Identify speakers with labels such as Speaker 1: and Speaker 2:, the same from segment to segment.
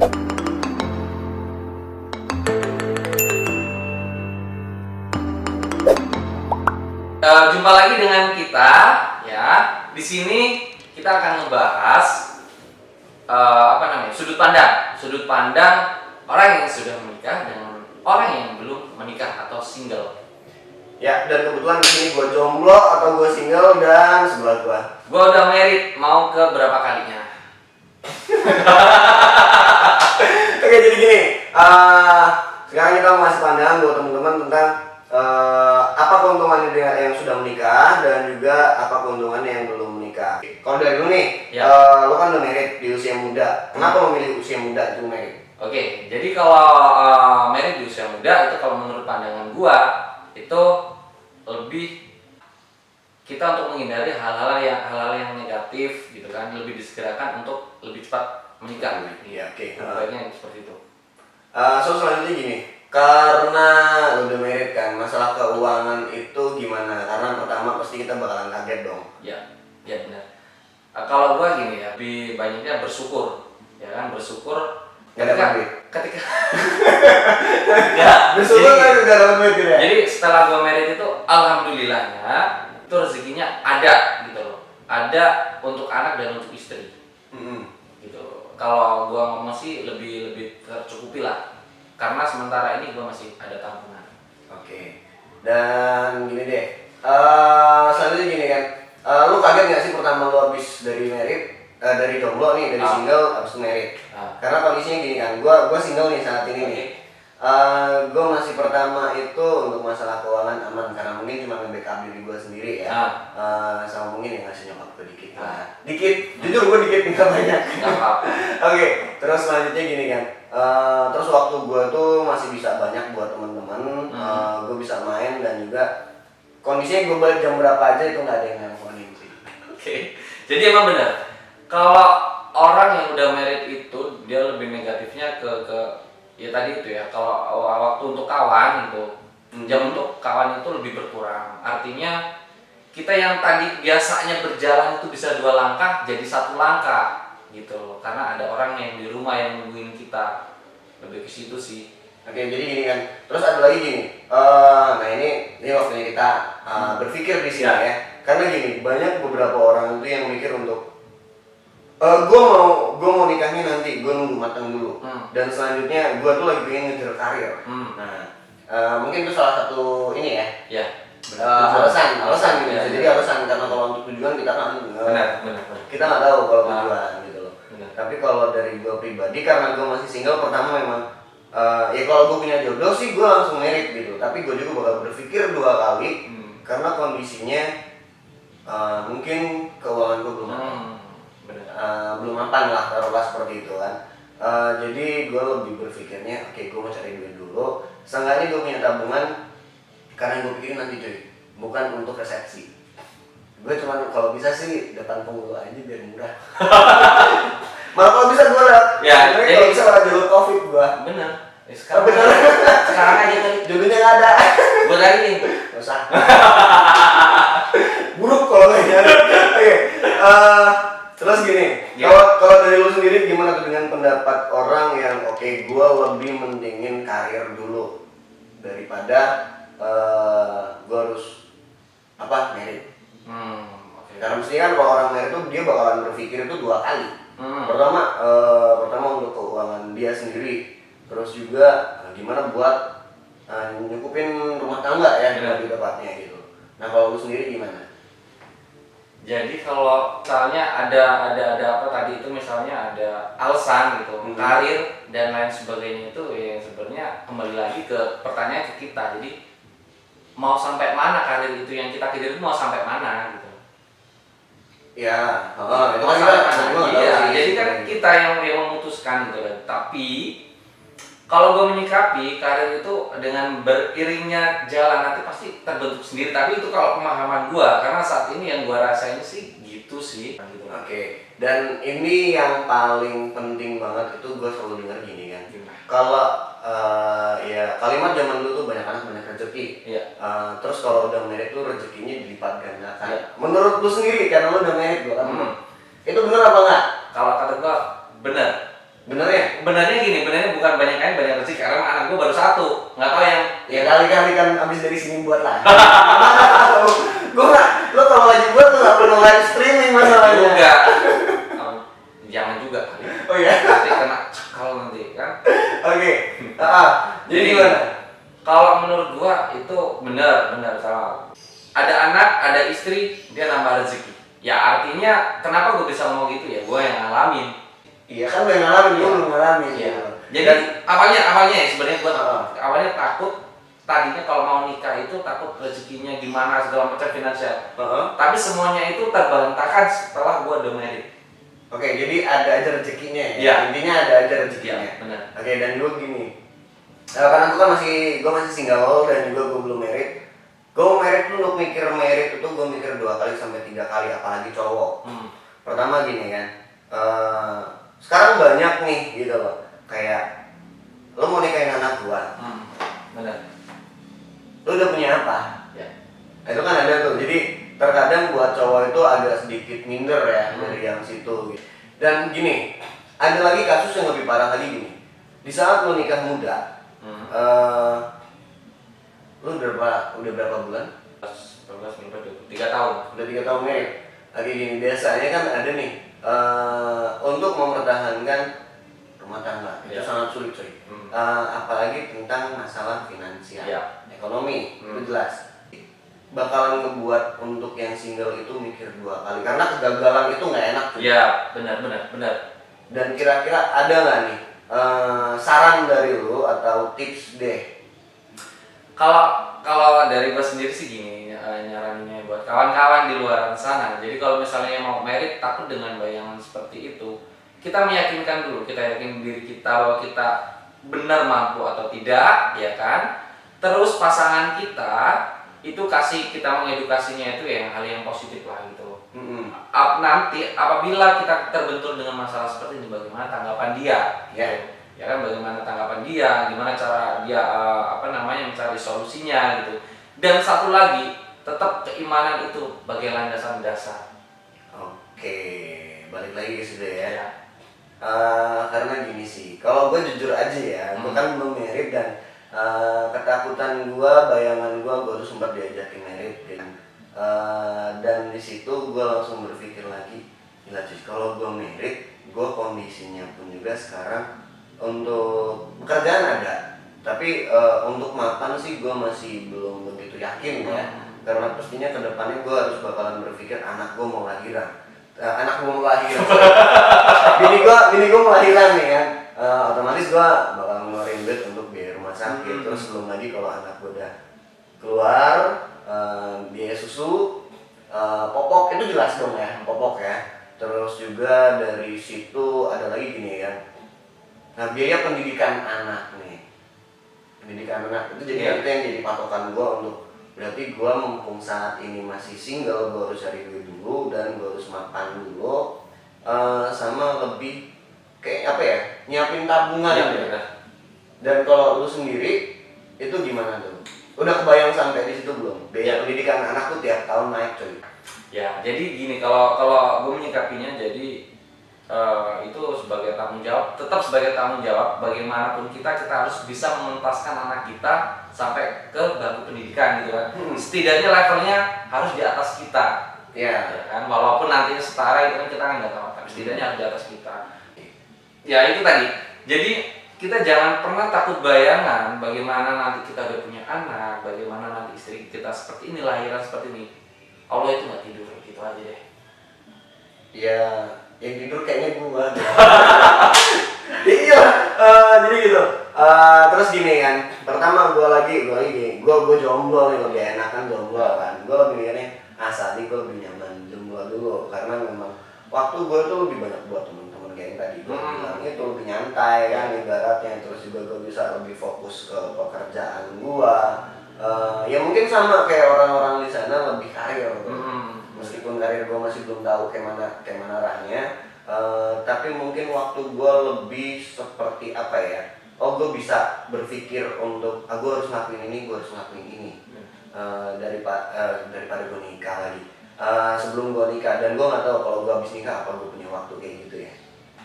Speaker 1: Jumpa lagi dengan kita ya. Di sini kita akan ngebahas sudut pandang orang yang sudah menikah dengan orang yang belum menikah atau single.
Speaker 2: Ya, dan kebetulan di sini gue jomblo atau gue single dan sebelah
Speaker 1: gue udah married, mau ke berapa kalinya?
Speaker 2: Oke, jadi gini, sekarang kita mau kasih pandangan buat teman-teman tentang apa keuntungannya dengan yang sudah menikah dan juga apa keuntungannya yang belum menikah. Kalau dari lu nih,
Speaker 1: Ya.
Speaker 2: lu kan udah married di usia muda. Kenapa memilih usia muda itu married?
Speaker 1: Oke, jadi kalau married di usia muda itu kalau menurut pandangan gua itu lebih kita untuk menghindari hal-hal yang negatif gitu kan, lebih disegerakan untuk lebih cepat menikah.
Speaker 2: Iya, oke.
Speaker 1: Baiknya seperti itu.
Speaker 2: So selanjutnya gini, karena udah married kan, masalah keuangan itu gimana? Karena pertama pasti kita bakalan kaget dong.
Speaker 1: Ya benar. Kalau gua gini ya, lebih banyaknya bersyukur, ya kan, bersyukur
Speaker 2: Gak dapat duit.
Speaker 1: ketika
Speaker 2: Bersyukur kan gak dapat duit gitu ya?
Speaker 1: Jadi setelah gua married itu alhamdulillahnya itu rezekinya ada gitu loh, ada untuk anak dan untuk istri. Gitu. Kalau gua ngomong sih lebih tercukupi lah, karena sementara ini gua masih ada tabungan.
Speaker 2: Oke. Dan gini deh, selanjutnya gini kan, lu kaget gak sih pertama lu habis dari married, dari jomblo nih, dari single habis married? Karena kondisinya gini kan, gua single nih saat ini nih. Gue masih pertama itu untuk masalah keuangan aman, karena mungkin cuma nge-backup diri gue sendiri ya. Sama mungkin yang ngasih nyokap gue dikit lah. Dikit, jujur gue dikit, nggak banyak. Oke, terus selanjutnya gini kan, terus waktu gue tuh masih bisa banyak buat teman-teman, gue bisa main dan juga kondisinya gue balik jam berapa aja itu nggak ada yang nelfonin sih.
Speaker 1: Oke, jadi emang benar, kalau orang yang udah married itu dia lebih negatifnya ke ya tadi itu ya, kalau waktu untuk kawan gitu, jam untuk kawan itu lebih berkurang. Artinya kita yang tadi biasanya berjalan itu bisa 2 langkah jadi 1 langkah gitu loh, karena ada orang yang di rumah yang nungguin kita. Lebih ke situ sih.
Speaker 2: Oke, jadi gini kan, terus ada lagi gini, nah ini waktunya kita berpikir di sini ya. Karena gini, banyak beberapa orang itu yang mikir untuk gue mau nikahnya nanti, gue nunggu matang dulu. Dan selanjutnya gue tuh lagi pengen ngejar karir. Nah, mungkin itu salah satu ini ya. Alasan gitu. Jadi alasan, karena kalau untuk tujuan kita kan
Speaker 1: benar.
Speaker 2: kita nggak tahu kalau tujuan gitu loh. Tapi kalau dari gue pribadi, karena gue masih single, pertama memang ya kalau gue punya jodoh sih gue langsung married gitu. Tapi gue juga bakal berpikir 2 kali karena kondisinya mungkin keuangan gue belum mapan lah, taruhlah seperti itu kan. Jadi gue lebih berpikirnya, oke, gue mau cari duit dulu, seenggaknya gue punya tabungan, karena gue pikirin nanti cuy, bukan untuk resepsi. Gue cuman kalau bisa sih depan penghulu aja biar murah. Malah kalau bisa gue lah, jadi kalau bisa malah jalur covid gue.
Speaker 1: Bener.
Speaker 2: Sekarang aja kan jodohnya nggak ada.
Speaker 1: Gue cari nih.
Speaker 2: Gak usah. Buruk kalau nggak nyari. Oke. Terus gini, kalau dari lu sendiri gimana tuh dengan pendapat orang yang oke, gue lebih mendingin karir dulu daripada gue harus married. Karena mestinya kan kalau orang married tuh dia bakalan berpikir itu 2 kali. Pertama untuk keuangan dia sendiri, terus juga gimana buat nyukupin rumah tangga ya lebih tepatnya gitu. Nah kalau lu sendiri gimana?
Speaker 1: Jadi kalau misalnya ada apa tadi itu, misalnya ada alasan gitu, karir dan lain sebagainya, itu ya sebenarnya kembali lagi ke pertanyaan ke kita. Jadi mau sampai mana karir itu yang kita kejar, itu mau sampai mana gitu.
Speaker 2: Ya,
Speaker 1: itu kan jadi kan kita yang memutuskan gitu kan. Tapi kalau gue menyikapi karir itu dengan beriringnya jalan nanti pasti terbentuk sendiri. Tapi itu kalau pemahaman gue, karena saat ini yang gue rasain sih gitu sih.
Speaker 2: Oke. Dan ini yang paling penting banget itu gue selalu dengar gini kan. Kalau ya kalimat zaman dulu tuh banyak anak banyak rezeki. Terus kalau udah married tuh rezekinya dilipat gandakan. Menurut lu sendiri, karena lu udah married gue kan. Itu benar apa enggak?
Speaker 1: Kalau kata gue benar.
Speaker 2: Bener
Speaker 1: Benernya gini, benernya bukan banyak kain banyak rezeki karena anak gue baru satu, nggak tahu yang
Speaker 2: Ya kali-kali kan abis dari sini buat lah. Gue nggak, lo kalau lagi buat lo nggak perlu live streaming masalahnya.
Speaker 1: juga. Jangan juga kali.
Speaker 2: Oh iya.
Speaker 1: Nanti kena kalau nanti kan.
Speaker 2: Oke. Jadi gimana?
Speaker 1: Kalau menurut gua itu benar salah. Ada anak, ada istri, dia nambah rezeki. Ya artinya kenapa gue bisa ngomong gitu ya? Gue yang ngalamin.
Speaker 2: Iya kan lo yang ngalamin, gue belum ngalamin.
Speaker 1: Iya.
Speaker 2: Gitu.
Speaker 1: Jadi awalnya ya sebenarnya gue awalnya takut. Tadinya kalau mau nikah itu takut rezekinya gimana segala macam finansial. Tapi semuanya itu terbantahkan setelah gue udah married.
Speaker 2: Oke, jadi ada aja rezekinya ya.
Speaker 1: Iya.
Speaker 2: Intinya ada aja rezekinya.
Speaker 1: Iya, benar.
Speaker 2: Oke, dan gue gini. Karena gue kan masih single dan juga gue belum married. Gue married tuh untuk mikir married itu gue mikir 2 kali sampai 3 kali apalagi cowok. Pertama gini kan. Sekarang banyak nih gitu loh. Kayak lo mau nikahin anak gua.
Speaker 1: Benar.
Speaker 2: Lo udah punya apa?
Speaker 1: Ya.
Speaker 2: Itu kan ada tuh. Jadi terkadang buat cowok itu agak sedikit minder ya dari yang situ. Dan gini, ada lagi kasus yang lebih parah lagi gini. Di saat lo nikah muda, lo udah berapa bulan?
Speaker 1: 3 tahun.
Speaker 2: Udah 3 tahun married. Lagi gini, biasanya kan ada nih untuk mempertahankan rumah tangga itu sangat sulit coy. Apalagi tentang masalah finansial, ekonomi itu jelas. Bakalan ngebuat untuk yang single itu mikir 2 kali karena kegagalan itu nggak enak.
Speaker 1: Iya, benar.
Speaker 2: Dan kira-kira ada nggak nih saran dari lu atau tips deh?
Speaker 1: Kalau dari gue sendiri sih gini, nyaraninnya buat kawan-kawan di luar sana. Jadi kalau misalnya mau married takut dengan bayangan seperti itu, kita meyakinkan dulu, kita yakin diri kita bahwa kita benar mampu atau tidak, ya kan? Terus pasangan kita itu kita mengedukasinya itu yang hal yang positif lah gitu. Nanti apabila kita terbentur dengan masalah seperti ini, bagaimana tanggapan dia? Ya kan, bagaimana tanggapan dia, gimana cara dia mencari solusinya gitu. Dan satu lagi, tetap keimanan itu bagai landasan dasar.
Speaker 2: Oke, balik lagi ke situ ya. Karena gini sih, kalau gue jujur aja ya, gue kan belum married dan ketakutan gue, bayangan gue harus sempat diajakin married dan di situ gue langsung berpikir lagi, gila cuy, kalau gue married, gue kondisinya pun juga sekarang untuk pekerjaan ada, tapi untuk makan sih gue masih belum begitu yakin ya. Karena pastinya kedepannya gue harus bakalan berpikir anak gue mau lahiran. Bini gue mau lahiran nih kan. Otomatis gue bakal ngeluarin duit untuk biaya rumah sakit. Terus belum lagi kalau anak gue udah keluar, biaya susu, popok itu jelas dong ya, popok ya. Terus juga dari situ ada lagi gini ya. Nah, biaya pendidikan anak nih. Pendidikan anak itu jadi itu yang jadi patokan gue untuk berarti gue mumpung saat ini masih single, gue harus cari duit dulu dan gue harus makan dulu, sama lebih kayak apa ya, nyiapin tabungan ya. Dan kalau lu sendiri itu gimana tuh? Udah kebayang sampai di situ belum? Biaya pendidikan anak tuh tiap tahun naik coy.
Speaker 1: Ya, jadi gini, kalau gue menyikapinya jadi itu sebagai tanggung jawab, tetap sebagai tanggung jawab bagaimanapun kita harus bisa menuntaskan anak kita sampai ke bangku pendidikan gitu kan. Setidaknya levelnya harus di atas kita. Ya kan, walaupun nantinya setara itu kan kita kan nggak tahu, tapi setidaknya harus di atas kita. Ya itu tadi. Jadi kita jangan pernah takut bayangan bagaimana nanti kita udah punya anak, bagaimana nanti istri kita seperti ini, lahiran seperti ini. Allah itu nggak tidur, gitu aja deh.
Speaker 2: Ya, yang tidur kayaknya gue. Iya, jadi gitu. Terus gini kan, pertama gue jomblo nih, lebih enakan jomblo kan. Gue lebih mikirnya, saat ini gue lebih nyaman jomblo dulu karena memang waktu gue tuh lebih banyak buat teman-teman kayak yang tadi gue bilang itu lebih nyantai kan ibaratnya. Terus juga gue bisa lebih fokus ke pekerjaan gue. Ya mungkin sama kayak orang-orang di sana lebih karir. Meskipun karir gue masih belum tahu kayak mana arahnya, tapi mungkin waktu gue lebih seperti apa ya? Oh, gue bisa berpikir untuk gue harus ngelakuin ini, gue harus ngelakuin ini daripada gue nikah lagi. Sebelum gue nikah, dan gue nggak tahu kalau gue habis nikah apa gue punya waktu kayak gitu ya.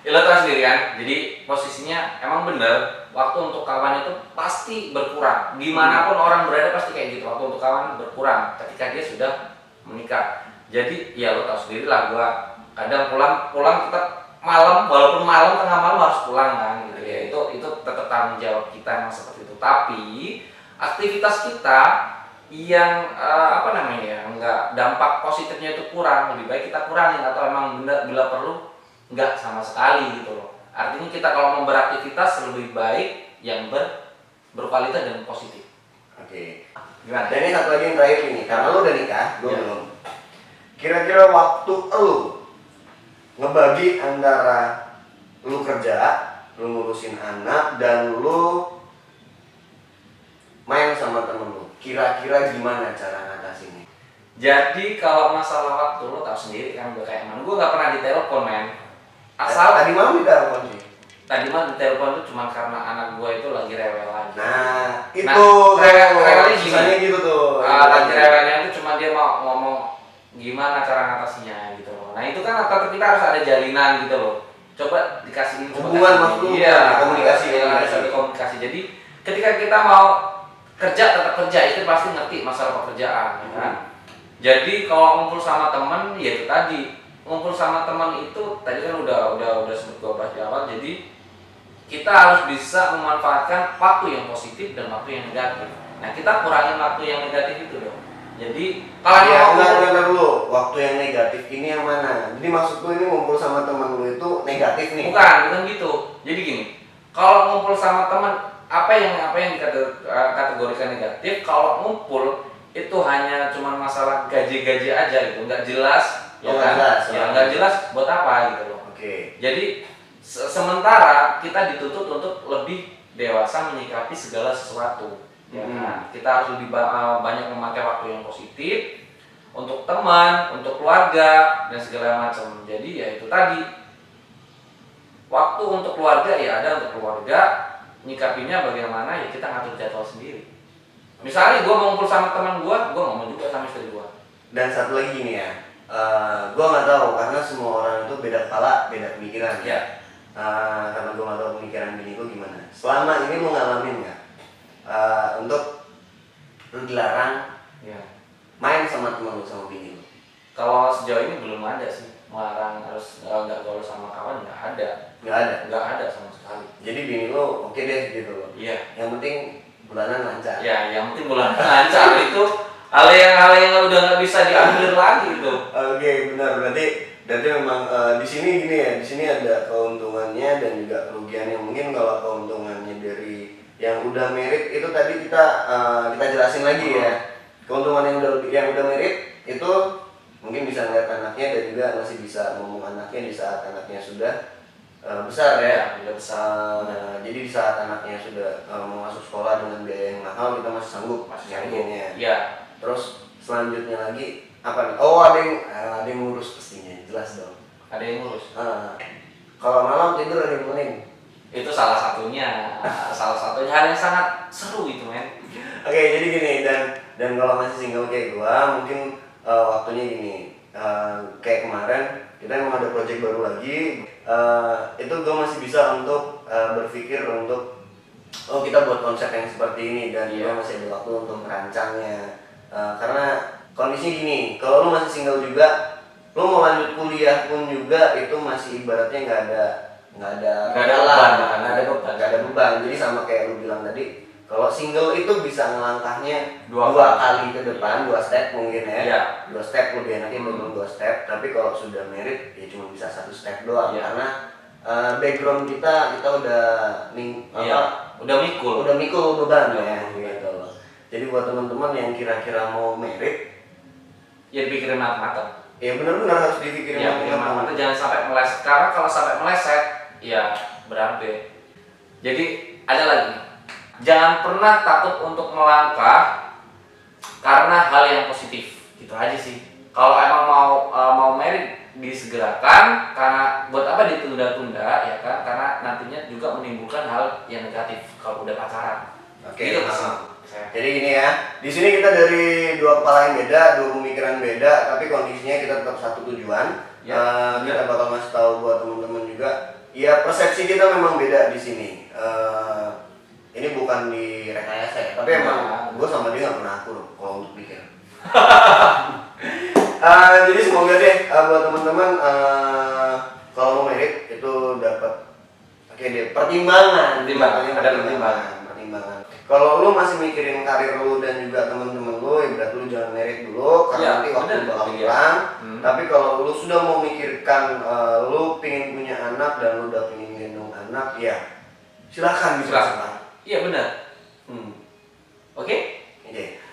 Speaker 1: Ya lo tau sendiri kan, jadi posisinya emang bener waktu untuk kawan itu pasti berkurang. Dimanapun orang berada pasti kayak gitu, waktu untuk kawan berkurang ketika dia sudah menikah. Jadi ya lo tau sendiri lah, gua kadang pulang tetap malam, walaupun malam tengah malam harus pulang kan gitu ya. Itu tetap tanggung jawab kita yang seperti itu. Tapi aktivitas kita yang apa namanya ya, nggak dampak positifnya itu kurang, lebih baik kita kurangin atau emang benar bila perlu nggak sama sekali gitu loh. Artinya kita kalau mau beraktivitas lebih baik yang berkualitas dan positif.
Speaker 2: Oke.
Speaker 1: Gimana?
Speaker 2: Dan ini satu lagi yang terakhir ini, karena lu udah nikah, gue
Speaker 1: Ya.
Speaker 2: belum. Kira-kira waktu lu ngebagi antara lu kerja, lu ngurusin anak, dan lu main sama temen lu, kira-kira gimana cara ngatasinnya?
Speaker 1: Jadi kalau masalah waktu lo tau sendiri kan, gue kayak emang gue nggak pernah ditelepon men. Asal
Speaker 2: Tadi malam ditelepon sih.
Speaker 1: tadi mah ditelepon tuh cuma karena anak gue itu lagi rewel lagi.
Speaker 2: Nah, itu
Speaker 1: rewelnya
Speaker 2: susahnya gitu tuh.
Speaker 1: lagi rewelnya itu cuma dia mau ngomong gimana cara ngatasinya gitu loh. Nah itu kan tetap kita harus ada jalinan gitu loh. Coba dikasihin
Speaker 2: Hubungan maksudnya,
Speaker 1: iya,
Speaker 2: komunikasi.
Speaker 1: ada komunikasi. Jadi ketika kita mau kerja tetap kerja, itu pasti ngerti masalah pekerjaan ya kan. Jadi kalau ngumpul sama temen ya itu tadi, ngumpul sama teman itu tadi kan udah sempat gua bahas di awal. Jadi kita harus bisa memanfaatkan waktu yang positif dan waktu yang negatif. Nah kita kurangin waktu yang negatif itu dong. Jadi kalau
Speaker 2: Ya,
Speaker 1: mau
Speaker 2: enggak dulu. Waktu yang negatif ini yang mana? Jadi maksud lu ini ngumpul sama temen lu itu negatif nih?
Speaker 1: bukan gitu. Jadi gini, kalau ngumpul sama teman apa yang dikategorikan negatif, kalau ngumpul itu hanya cuma masalah gaji aja gitu, nggak jelas, ya
Speaker 2: Oh,
Speaker 1: kan?
Speaker 2: nggak jelas,
Speaker 1: Ya
Speaker 2: oh.
Speaker 1: nggak jelas buat apa gitu loh.
Speaker 2: Oke.
Speaker 1: Jadi sementara kita dituntut untuk lebih dewasa menyikapi segala sesuatu, ya kan? Kita harus lebih banyak memakai waktu yang positif untuk teman, untuk keluarga dan segala macam. Jadi ya itu tadi, waktu untuk keluarga ya ada untuk keluarga, nyikapinya bagaimana ya kita ngatur jadwal sendiri. Misalnya gue mau ngumpul sama teman gue ngomong juga sama istri gue.
Speaker 2: Dan satu lagi nih ya, gue nggak tahu karena semua orang itu beda kepala, beda pemikiran.
Speaker 1: Ya.
Speaker 2: Karena gue nggak tahu pemikiran bini gue gimana. Selama ini lu ngalamin nggak untuk lu dilarang
Speaker 1: Ya.
Speaker 2: main sama teman lu, sama bini lu?
Speaker 1: Kalau sejauh ini belum ada sih melarang harus nggak gaul sama kawan, nggak ada sama sekali.
Speaker 2: Jadi bini lu oke deh gitu loh.
Speaker 1: Iya.
Speaker 2: Yang penting bulanan lancar.
Speaker 1: Ya, yang penting bulan lancar itu hal yang udah nggak bisa diambil lagi itu.
Speaker 2: Oke, benar. Berarti memang di sini gini ya, di sini ada keuntungannya dan juga kerugiannya. Mungkin kalau keuntungannya dari yang udah merit itu tadi kita jelasin lagi ya. Keuntungan yang udah merit itu mungkin bisa ngeliat anaknya dan juga masih bisa ngomong anaknya di saat anaknya sudah besar ya.
Speaker 1: Udah besar.
Speaker 2: Jadi di saat anaknya sudah mau masuk sekolah dengan biaya yang mahal, kita masih sanggup nyariinnya.
Speaker 1: Iya.
Speaker 2: Terus selanjutnya lagi apa nih? Oh, ada yang ngurus pastinya, jelas dong.
Speaker 1: Ada yang ngurus.
Speaker 2: Kalau malam tidur ada yang nemenin.
Speaker 1: Itu salah satunya hal yang sangat seru itu men.
Speaker 2: Oke, jadi gini, dan kalau masih single kayak gua, mungkin waktunya gini. Kayak kemarin kita memang ada project baru lagi. Itu gua masih bisa untuk berpikir untuk kita buat konsep yang seperti ini, dan gua masih ada waktu untuk merancangnya. Karena kondisinya gini, kalau lu masih single juga, lu mau lanjut kuliah pun juga itu masih ibaratnya nggak ada beban. Jadi sama kayak lu bilang tadi, kalau single itu bisa ngelangkahnya dua kali ke depan, 2 step mungkin ya.
Speaker 1: Iya.
Speaker 2: 2 step lebih enaknya belum 2 step. Tapi kalau sudah married ya cuma bisa 1 step doang.
Speaker 1: Iya.
Speaker 2: Karena background kita
Speaker 1: Udah mikul
Speaker 2: beban ya gitu loh. Jadi buat teman-teman yang kira-kira mau married,
Speaker 1: ya dipikirin matang-matang.
Speaker 2: ya benar-benar harus dipikirin
Speaker 1: Ya, matang-matang, jangan sampai meleset. Karena kalau sampai meleset ya berabe. Jadi ada lagi, jangan pernah takut untuk melangkah karena hal yang positif. Gitu aja sih. Kalau emang mau married disegerakan, karena buat apa ditunda-tunda ya kan? Karena nantinya juga menimbulkan hal yang negatif kalau udah pacaran.
Speaker 2: Oke.
Speaker 1: Gitu, Mas.
Speaker 2: Jadi gini ya, di sini kita dari 2 kepala yang beda, 2 pemikiran beda, tapi kondisinya kita tetap satu tujuan.
Speaker 1: Ya.
Speaker 2: Kita bakal ngasih tahu buat teman-teman juga ya persepsi kita memang beda di sini. Ini bukan di rekayasa ya, tapi emang gue sama dia nggak pernah akur kalau untuk pikir. Jadi semoga deh buat teman-teman kalau mau merit itu dapat deh pertimbangan. Kalau lu masih mikirin karir lu dan juga teman-teman lu, ya berarti lu jangan merit dulu karena nanti waktu bakal pulang. Tapi kalau lu sudah mau mikirkan lu pengen punya anak dan lu udah pengen gendong anak, ya silakan
Speaker 1: Silakan. Iya benar. Oke?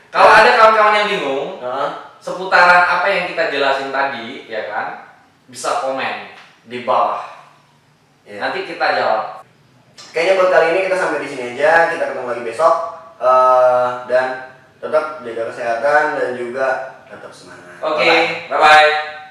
Speaker 2: Kalau
Speaker 1: Kalau ada kawan-kawan yang bingung seputaran apa yang kita jelasin tadi, ya kan, bisa komen di bawah. Nanti kita jawab.
Speaker 2: Kayaknya buat kali ini kita sampai di sini aja. Kita ketemu lagi besok dan tetap jaga kesehatan dan juga tetap semangat.
Speaker 1: Oke, bye bye.